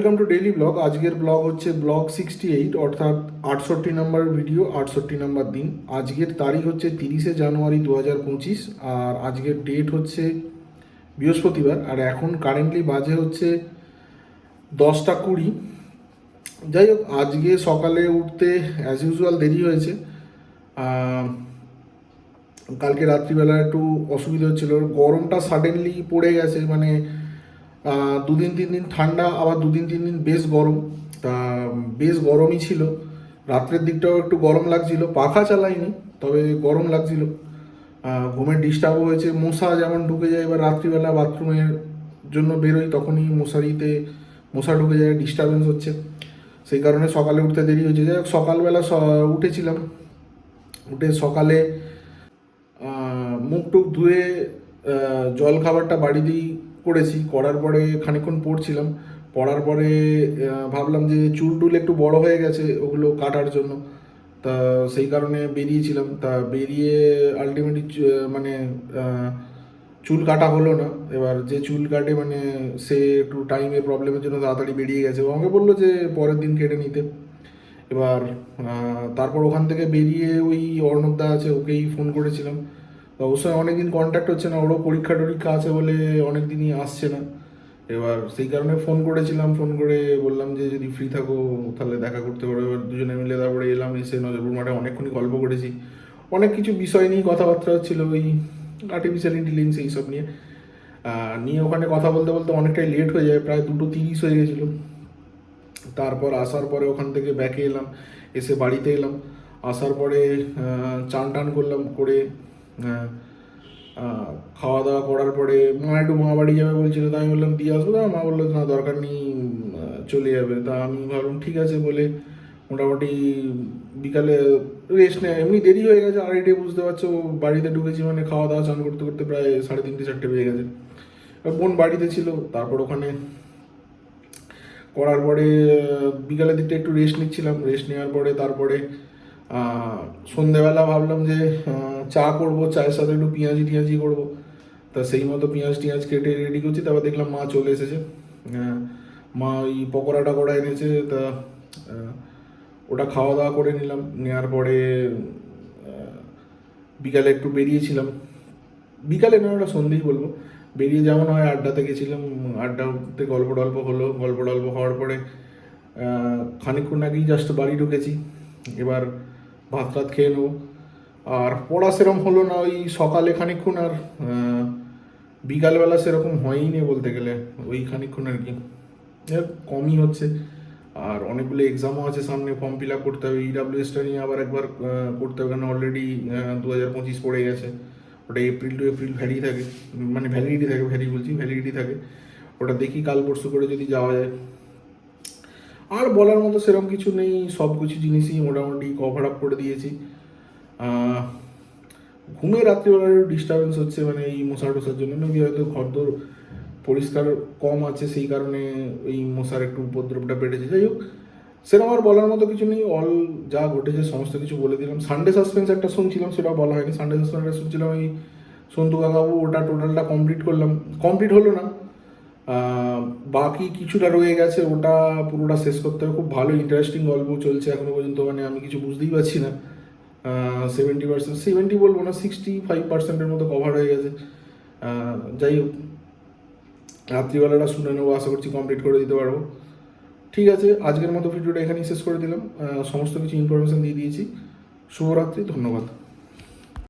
Welcome to daily blog. আজকের blog হচ্ছে blog 68, অর্থাৎ 68 নম্বর ভিডিও, 68 নম্বর দিন। আজকের তারিখ হচ্ছে 30শে জানুয়ারি 2025, আর আজকের ডেট হচ্ছে বৃহস্পতিবার। আর এখন কারেন্টলি বাজে হচ্ছে 10টা 20। যাই হোক, আজকে সকালে উঠতে অ্যাজ ইউজুয়াল দেরি হয়েছে। কালকে রাত্রিবেলা একটু অসুবিধা হচ্ছিলো, গরমটা সাডেনলি পড়ে গেছে। মানে 2-3 দিন ঠান্ডা, আবার 2-3 দিন বেশ গরম। তা বেশ গরমই ছিল। রাত্রের দিকটাও একটু গরম লাগছিল, পাখা চালাইনি, তবে গরম লাগছিল। ঘুমের ডিস্টার্বও হয়েছে। মশা যেমন ঢুকে যায়, এবার রাত্রিবেলা বাথরুমের জন্য বেরোই, তখনই মশারিতে মশা ঢুকে যায়, ডিস্টারবেন্স হচ্ছে। সেই কারণে সকালে উঠতে দেরি হয়েছে। যাই হোক, সকালবেলা উঠেছিলাম, উঠে সকালে মুখ টুক ধুয়ে জল খাবারটা বাড়িতেই করেছি। করার পরে খানিকক্ষণ পড়ছিলাম। পড়ার পরে ভাবলাম যে চুল টুল একটু বড় হয়ে গেছে, ওগুলো কাটার জন্য। তা সেই কারণে বেরিয়েছিলাম। তা বেরিয়ে আলটিমেটলি মানে চুল কাটা হলো না। এবার যে চুল কাটে মানে সে একটু টাইমের প্রবলেমের জন্য তাড়াতাড়ি বেরিয়ে গেছে। ও আমাকে বললো যে পরের দিন কেটে নিতে। এবার তারপর ওখান থেকে বেরিয়ে ওই অর্ণবদা আছে, ওকেই ফোন করেছিলাম। অবশ্যই অনেকদিন কন্ট্যাক্ট হচ্ছে না, ওরও পরীক্ষা টরীক্ষা আছে বলে অনেক দিনই আসছে না। এবার সেই কারণে ফোন করেছিলাম, ফোন করে বললাম যে যদি ফ্রি থাকো তাহলে দেখা করতে পারো। এবার দুজনে মিলে তারপরে এলাম, এসে নজরপুর মাঠে অনেকক্ষণই গল্প করেছি। অনেক কিছু বিষয় নিয়ে কথাবার্তা হচ্ছিলো, ওই আর্টিফিশিয়াল ইন্টেলিজেন্স এইসব নিয়ে। ওখানে কথা বলতে বলতে অনেকটাই লেট হয়ে যায়, প্রায় 2:30 হয়ে গেছিলো। তারপর আসার পরে ওখান থেকে ব্যাকে এলাম, এসে বাড়িতে এলাম। আসার পরে চান টান করলাম, করে খাওয়া দাওয়া করার পরে মা একটু মা বাড়ি যাবে বলছিল। তা আমি বললাম দিয়ে আসবো। মা বললো না, দরকার নেই, চলে যাবে। তা আমি ভাবলাম ঠিক আছে বলে মোটামুটি বিকালে রেস্ট নেয়। এমনি দেরি হয়ে গেছে, 2:30, বুঝতে পারছো। বাড়িতে ঢুকেছি মানে খাওয়া দাওয়া চান করতে করতে প্রায় 3:30-4টে বেজে গেছে। বোন বাড়িতে ছিল। তারপর ওখানে করার পরে বিকালের দিকটা একটু রেস্ট নিচ্ছিলাম। রেস্ট নেওয়ার পরে তারপরে সন্ধেবেলা ভাবলাম যে চা করবো, চায়ের সাথে একটু পেঁয়াজি টিয়াজি করবো। তা সেই মতো পেঁয়াজ টিয়াজ কেটে রেডি করছি। তারপর দেখলাম মা চলে এসেছে। মা ওই পকোড়া টকোড়া এনেছে। তা ওটা খাওয়া দাওয়া করে নিলাম। নেওয়ার পরে বিকালে একটু বেরিয়েছিলাম। বিকালে না, ওটা সন্ধেই বলবো। বেরিয়ে যেমন হয় আড্ডাতে গেছিলাম, আড্ডাতে গল্প টল্প হলো। গল্প টল্প হওয়ার পরে খানিকক্ষণ আগেই জাস্ট বাড়ি ঢুকেছি। এবার ভাত টাত খেয়ে নেবো। আর পড়া সেরকম হলো না, ওই সকালে খানিকক্ষণ, আর বিকালবেলা সেরকম হয়ই বলতে গেলে, ওই খানিকক্ষণ আর কি। কমই হচ্ছে। আর অনেকগুলো এক্সামও আছে সামনে, ফর্ম ফিল আপ করতে হবে। ইডাব্লিউএসটা নিয়ে আবার একবার করতে হবে, কারণ অলরেডি 2025 পড়ে গেছে। ওটা এপ্রিল টু এপ্রিল থাকে, মানে ভ্যালিডিটি থাকে, ভ্যালিডিটি থাকে। ওটা দেখি কাল পরশু করে যদি যাওয়া যায়। আর বলার মতো সেরকম কিছু নেই, সব কিছু জিনিসই মোটামুটি কভার আপ করে দিয়েছি। ঘুমে রাত্রিবেলার ডিস্টারবেন্স হচ্ছে, মানে এই মশা টশার জন্য। মেবি হয়তো ঘরদোর পরিষ্কার কম আছে, সেই কারণে এই মশার একটু উপদ্রবটা বেড়েছে। যাই হোক, সেরকম আর বলার মতো কিছু নেই। অল যা ঘটেছে সমস্ত কিছু বলে দিলাম। সানডে সাসপেন্স একটা শুনছিলাম, সেটাও বলা হয়নি। সানডে সাসপেন্সটা শুনছিলাম ওই সন্তু কাকাবু, ওটা টোটালটা কমপ্লিট করলাম। কমপ্লিট হলো না, বাকি কিছুটা রয়ে গেছে, ওটা পুরোটা শেষ করতে হবে। খুব ভালো ইন্টারেস্টিং গল্প চলছে এখনো পর্যন্ত, মানে আমি কিছু বুঝতেই পারছি না। 70%, 70 বলবো না, 65%-এর মতো কভার হয়ে গেছে। যাই হোক, রাত্রিবেলাটা শুনে নেবো, আশা করছি কমপ্লিট করে দিতে পারবো। ঠিক আছে, আজকের মতো ভিডিওটা এখানেই শেষ করে দিলাম। সমস্ত কিছু ইনফরমেশান দিয়ে দিয়েছি। শুভরাত্রি, ধন্যবাদ।